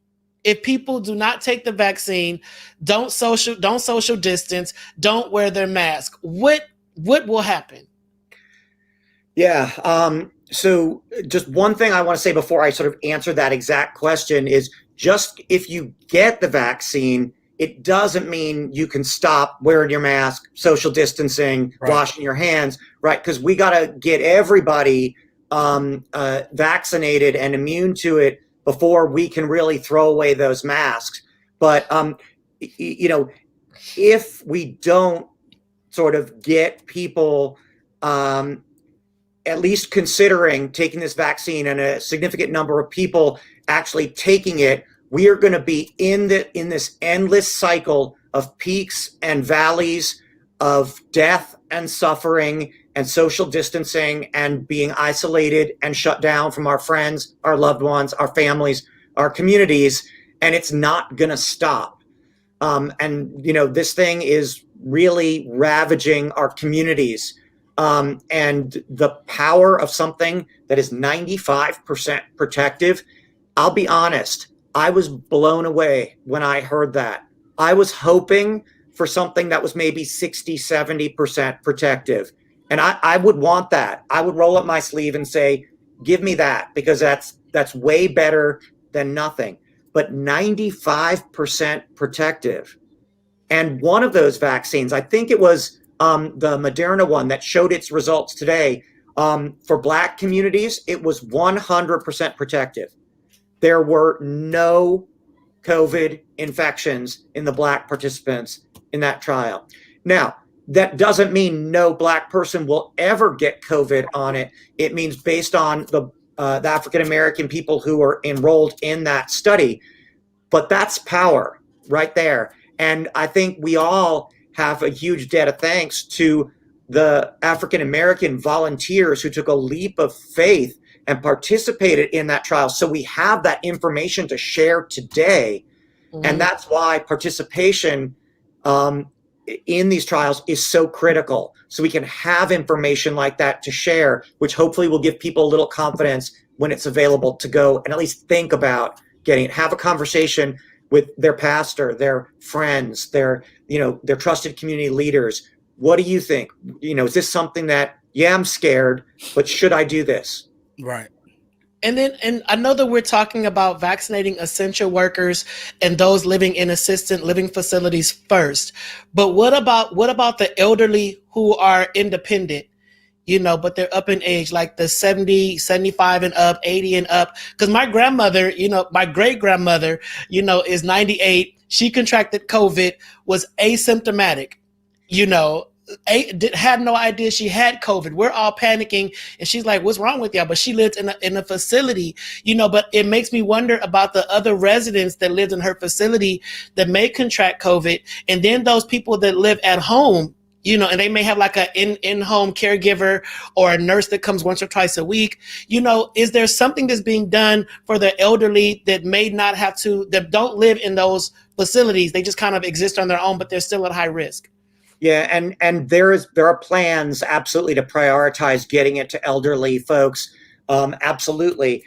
if people do not take the vaccine, don't social distance, don't wear their mask? What will happen? Yeah. So just one thing I want to say before I sort of answer that exact question is, just if you get the vaccine, it doesn't mean you can stop wearing your mask, social distancing, Right. washing your hands, right? Because we got to get everybody vaccinated and immune to it before we can really throw away those masks. But, if we don't sort of get people at least considering taking this vaccine, and a significant number of people actually taking it, we are going to be in this endless cycle of peaks and valleys of death and suffering and social distancing and being isolated and shut down from our friends, our loved ones, our families, our communities, and it's not going to stop. This thing is really ravaging our communities. And the power of something that is 95% protective, I'll be honest, I was blown away when I heard that. I was hoping for something that was maybe 60, 70% protective. And I would want that. I would roll up my sleeve and say, give me that, because that's way better than nothing. But 95% protective. And one of those vaccines, I think it was the Moderna one that showed its results today, for Black communities, it was 100% protective. There were no COVID infections in the Black participants in that trial. Now, that doesn't mean no Black person will ever get COVID on it. It means based on the African-American people who are enrolled in that study. But that's power right there. And I think we all have a huge debt of thanks to the African-American volunteers who took a leap of faith and participated in that trial. So we have that information to share today. Mm-hmm. And that's why participation in these trials is so critical. So we can have information like that to share, which hopefully will give people a little confidence when it's available to go and at least think about getting it, have a conversation with their pastor, their friends, their trusted community leaders. What do you think? Is this something that, I'm scared, but should I do this? Right. And I know that we're talking about vaccinating essential workers and those living in assisted living facilities first. But what about the elderly who are independent? But they're up in age, like the 70, 75 and up, 80 and up. Because my grandmother, my great-grandmother, is 98. She contracted COVID, was asymptomatic, had no idea she had COVID. We're all panicking. And she's like, what's wrong with y'all? But she lived in a facility, but it makes me wonder about the other residents that lived in her facility that may contract COVID. And then those people that live at home, and they may have like a in-home caregiver or a nurse that comes once or twice a week. Is there something that's being done for the elderly that may not have to, that don't live in those facilities? They just kind of exist on their own, but they're still at high risk. Yeah, and there are plans absolutely to prioritize getting it to elderly folks. Absolutely.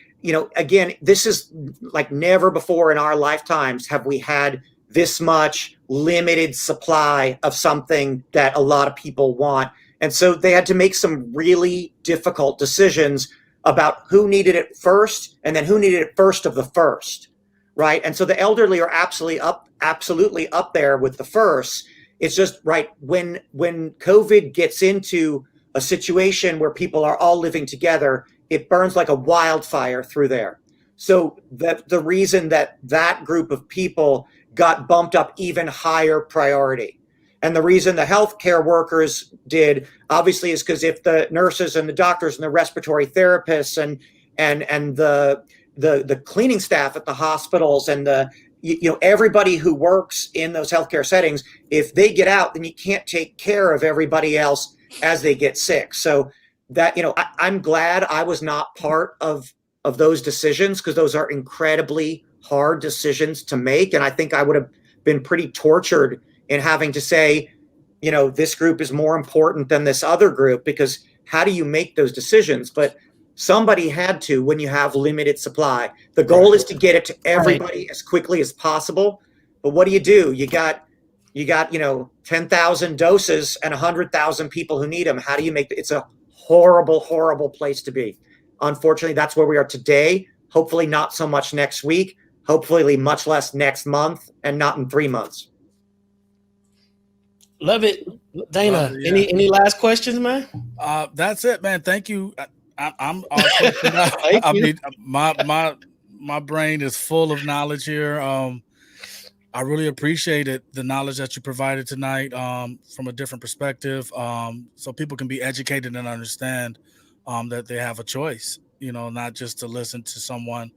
Again, this is like never before in our lifetimes have we had this much limited supply of something that a lot of people want. And so they had to make some really difficult decisions about who needed it first and then who needed it first of the first, right? And so the elderly are absolutely up there with the first. It's just right when COVID gets into a situation where people are all living together, it burns like a wildfire through there. So the reason that group of people got bumped up even higher priority. And the reason the healthcare workers did, obviously, is because if the nurses and the doctors and the respiratory therapists and the cleaning staff at the hospitals and everybody who works in those healthcare settings, if they get out, then you can't take care of everybody else as they get sick. So that, I'm glad I was not part of those decisions, because those are incredibly hard decisions to make. And I think I would have been pretty tortured in having to say, this group is more important than this other group, because how do you make those decisions? But somebody had to when you have limited supply. The goal is to get it to everybody as quickly as possible. But what do? You got 10,000 doses and 100,000 people who need them. How do you make it's a horrible, horrible place to be. Unfortunately, that's where we are today. Hopefully not so much next week. Hopefully much less next month, and not in 3 months. Love it. Dana, any last questions, man? That's it, man. Thank you. I'm all Thank you. my brain is full of knowledge here. I really appreciated the knowledge that you provided tonight from a different perspective, so people can be educated and understand that they have a choice, not just to listen to someone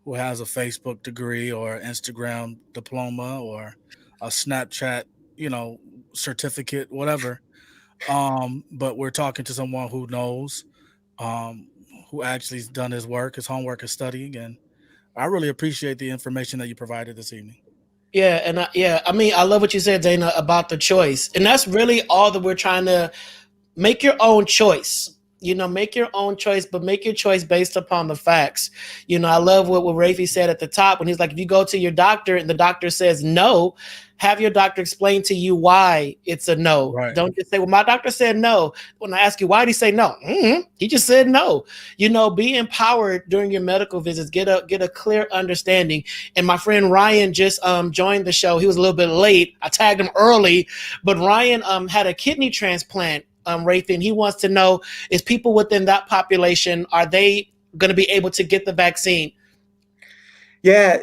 who has a Facebook degree or Instagram diploma or a Snapchat, certificate, whatever. But we're talking to someone who knows, who actually has done his work, his homework, his studying. And I really appreciate the information that you provided this evening. Yeah. And I love what you said, Dana, about the choice. And that's really all that we're trying to make your own choice. Make your own choice, but make your choice based upon the facts. I love what Rafi said at the top when he's like, if you go to your doctor and the doctor says no, have your doctor explain to you why it's a no. Right. Don't just say, well, my doctor said no. When I ask you, why did he say no? He just said no. Be empowered during your medical visits. Get a clear understanding. And my friend Ryan just joined the show. He was a little bit late. I tagged him early, but Ryan had a kidney transplant. Rafi, and he wants to know, is people within that population, are they going to be able to get the vaccine? Yeah,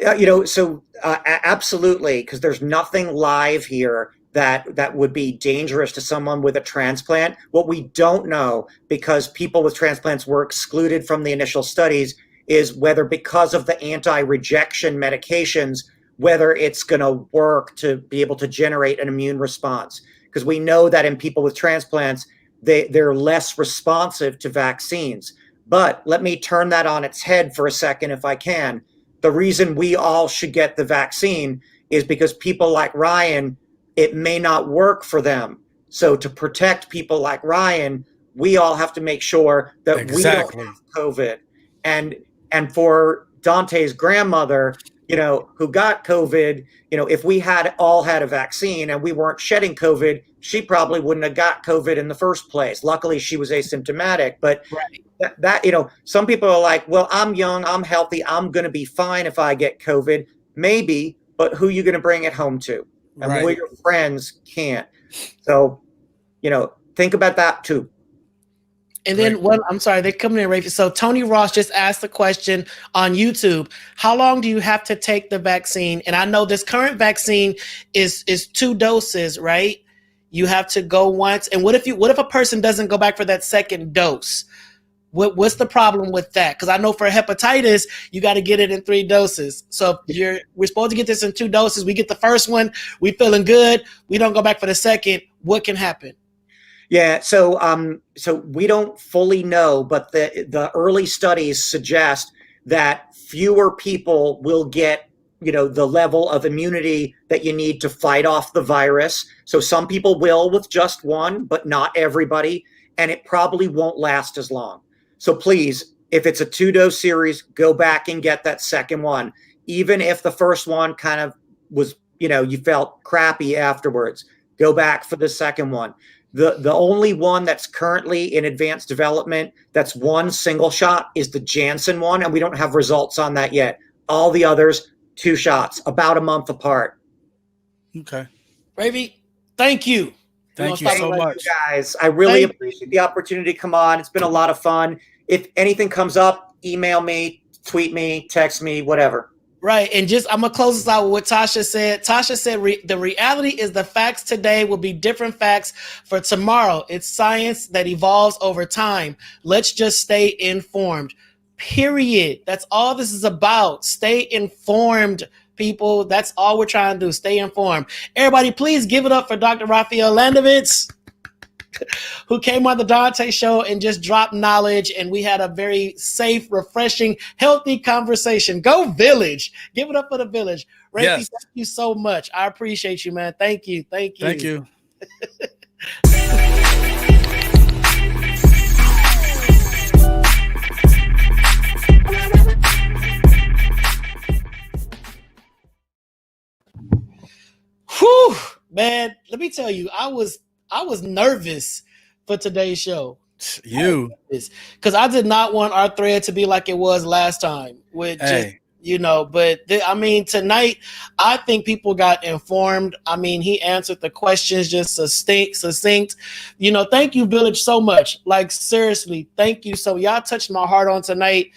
absolutely, because there's nothing live here that would be dangerous to someone with a transplant. What we don't know, because people with transplants were excluded from the initial studies, is whether, because of the anti-rejection medications, whether it's going to work to be able to generate an immune response. Because we know that in people with transplants, they're less responsive to vaccines. But let me turn that on its head for a second, if I can. The reason we all should get the vaccine is because people like Ryan, it may not work for them. So to protect people like Ryan, we all have to make sure that we don't have COVID. And for Dante's grandmother, who got COVID, if we had all had a vaccine and we weren't shedding COVID, she probably wouldn't have got COVID in the first place. Luckily, she was asymptomatic. But that some people are like, well, I'm young, I'm healthy, I'm going to be fine if I get COVID. Maybe, but who are you going to bring it home to? And where your friends can't. So, think about that too. And then I'm sorry, they're coming in, Rafi. So Tony Ross just asked the question on YouTube: how long do you have to take the vaccine? And I know this current vaccine is 2 doses, right? You have to go once. And what if a person doesn't go back for that second dose? What's the problem with that? Because I know for hepatitis, you got to get it in 3 doses. So we're supposed to get this in 2 doses. We get the first one, we feeling good. We don't go back for the second. What can happen? Yeah, so we don't fully know, but the early studies suggest that fewer people will get, the level of immunity that you need to fight off the virus. So some people will with just one, but not everybody, and it probably won't last as long. So please, if it's a 2-dose series, go back and get that second one, even if the first one kind of was, you felt crappy afterwards. Go back for the second one. The only one that's currently in advanced development that's one single shot is the Janssen one, and we don't have results on that yet. All the others, 2 shots, about a month apart. Okay. Ravi, thank you. Thank you so much, guys. I really appreciate the opportunity to come on. It's been a lot of fun. If anything comes up, email me, tweet me, text me, whatever. Right. And I'm going to close this out with what Tasha said. Tasha said, the reality is the facts today will be different facts for tomorrow. It's science that evolves over time. Let's just stay informed. Period. That's all this is about. Stay informed, people. That's all we're trying to do. Stay informed. Everybody, please give it up for Dr. Raphael Landovitz, who came on the Donta show and just dropped knowledge, and we had a very safe, refreshing, healthy conversation. Go Village. Give it up for the Village. Rafi, Yes. Thank you so much. I appreciate you, man. Thank you. Thank you. Thank you. Whew, man, let me tell you, I was nervous for today's show. Because I did not want our thread to be like it was last time with but tonight I think people got informed. I mean, he answered the questions just succinct. Thank you, Village, so much. Like, seriously, thank you. So y'all touched my heart on tonight.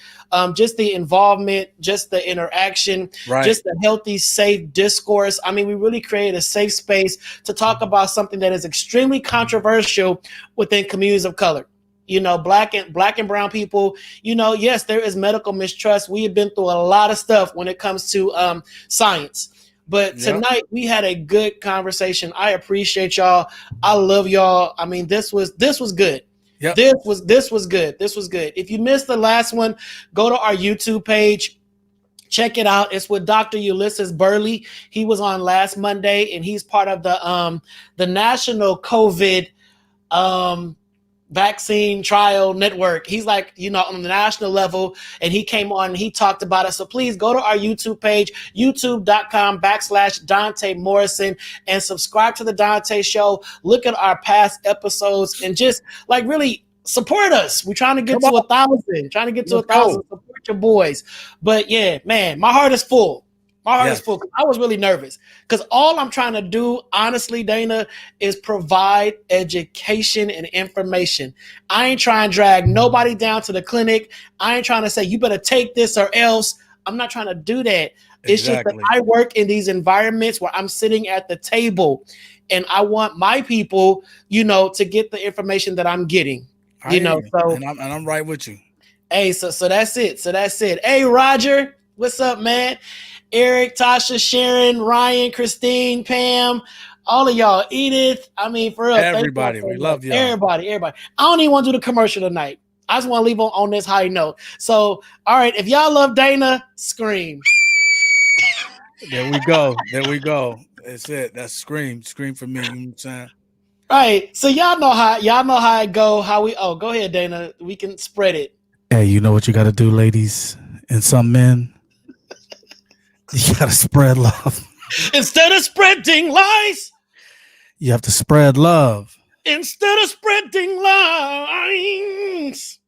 Just the involvement, just the interaction, just the healthy, safe discourse. I mean, we really created a safe space to talk about something that is extremely controversial within communities of color. Black and brown people, yes, there is medical mistrust. We have been through a lot of stuff when it comes to science. But tonight we had a good conversation. I appreciate y'all. I love y'all. I mean, this was good. Yep. This was good. This was good. If you missed the last one, go to our YouTube page. Check it out. It's with Dr. Ulysses Burley. He was on last Monday, and he's part of the National COVID Vaccine Trial Network. He's like, on the national level, and he came on and he talked about it. So please go to our YouTube page, youtube.com/Donta Morrison, and subscribe to the Donta Show. Look at our past episodes and just really support us. We're trying to get to 1,000, support your boys. But yeah, man, my heart is full. My heart is full. I was really nervous because all I'm trying to do, honestly, Dana, is provide education and information. I ain't trying to drag nobody down to the clinic. I ain't trying to say, you better take this or else. I'm not trying to do that. It's just that I work in these environments where I'm sitting at the table, and I want my people, to get the information that I'm getting. And I'm right with you. Hey, so that's it. Hey, Roger, what's up, man? Eric, Tasha, Sharon, Ryan, Christine, Pam, all of y'all, Edith. I mean, for real. Everybody, we love y'all. Everybody. I don't even want to do the commercial tonight. I just want to leave on this high note. So, all right, if y'all love Dana, scream. There we go. That's it. That's scream for me. You know what I'm saying? Right. So y'all know how it go. Go ahead, Dana. We can spread it. Hey, you know what you got to do, ladies and some men? You got to spread love. Instead of spreading lies, you have to spread love. Instead of spreading lies.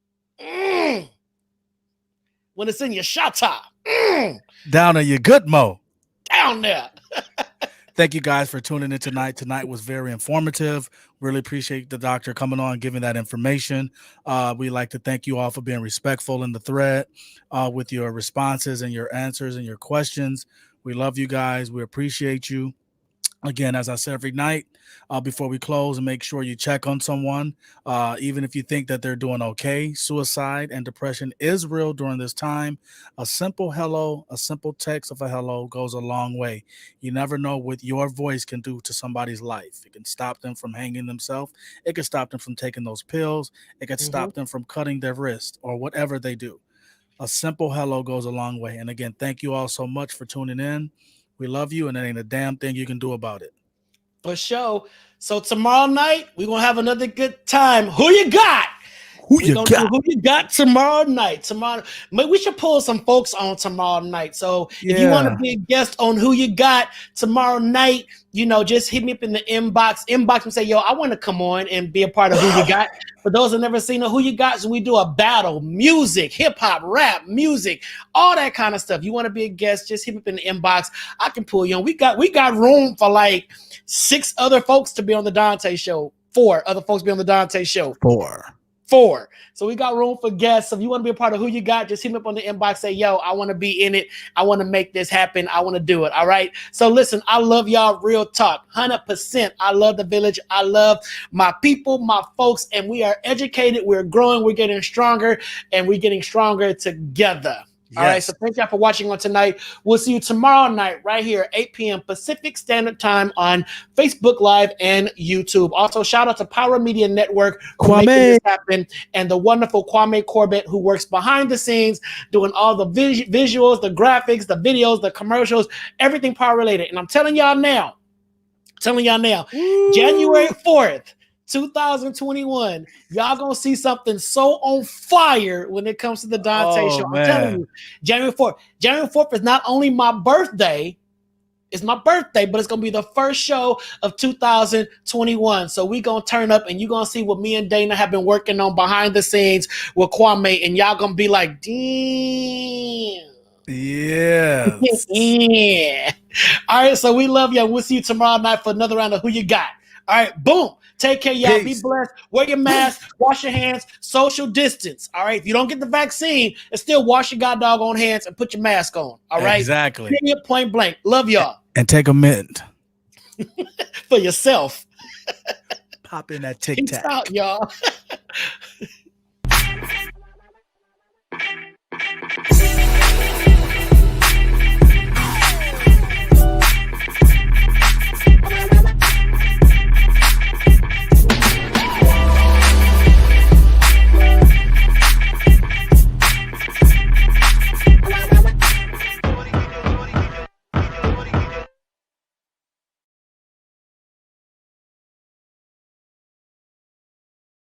When it's in your shata. Down in your good mo. Down there. Thank you guys for tuning in tonight. Tonight was very informative. Really appreciate the doctor coming on, giving that information. We'd like to thank you all for being respectful in the thread with your responses and your answers and your questions. We love you guys. We appreciate you. Again, as I said every night, before we close, and make sure you check on someone, even if you think that they're doing okay. Suicide and depression is real during this time. A simple hello, a simple text of a hello goes a long way. You never know what your voice can do to somebody's life. It can stop them from hanging themselves. It can stop them from taking those pills. It can stop them from cutting their wrist or whatever they do. A simple hello goes a long way. And again, thank you all so much for tuning in. We love you, and there ain't a damn thing you can do about it. For sure. So tomorrow night, we're going to have another good time. Who you got? Who you got tomorrow night? Tomorrow, maybe we should pull some folks on tomorrow night. So if you want to be a guest on Who You Got tomorrow night, just hit me up in the inbox and say, yo, I want to come on and be a part of Who You Got. For those who never seen Who You Got, so we do a battle, music, hip hop, rap, music, all that kind of stuff. You want to be a guest, just hit me up in the inbox. I can pull you on. We got room for like 6 other folks to be on the Donta show. 4 other folks be on the Donta show. 4. So we got room for guests. So if you want to be a part of Who You Got, just hit me up on the inbox. Say, yo, I want to be in it. I want to make this happen. I want to do it. All right. So listen, I love y'all. Real talk. 100%. I love the village. I love my people, my folks, and we are educated. We're growing. We're getting stronger, and we're getting stronger together. All right, so thank y'all for watching on tonight. We'll see you tomorrow night right here, 8 p.m. Pacific Standard Time on Facebook Live and YouTube. Also, shout out to Power Media Network for making this happen, and the wonderful Kwame Corbett, who works behind the scenes, doing all the visuals, the graphics, the videos, the commercials, everything power related. And I'm telling y'all now, January 4th, 2021, y'all gonna see something so on fire when it comes to the Donta show. I'm telling you, January 4th is not only my birthday, it's my birthday, but it's gonna be the first show of 2021. So we gonna turn up, and you gonna see what me and Dana have been working on behind the scenes with Kwame, and y'all gonna be like, damn. Yeah. Yeah. All right, so we love y'all. We'll see you tomorrow night for another round of Who You Got. All right, boom. Take care, y'all. Peace. Be blessed. Wear your mask. Wash your hands. Social distance. All right. If you don't get the vaccine, still wash your goddamn hands and put your mask on. All right. Exactly. Point blank. Love y'all. And take a mint for yourself. Pop in that TikTok. Peace out, y'all.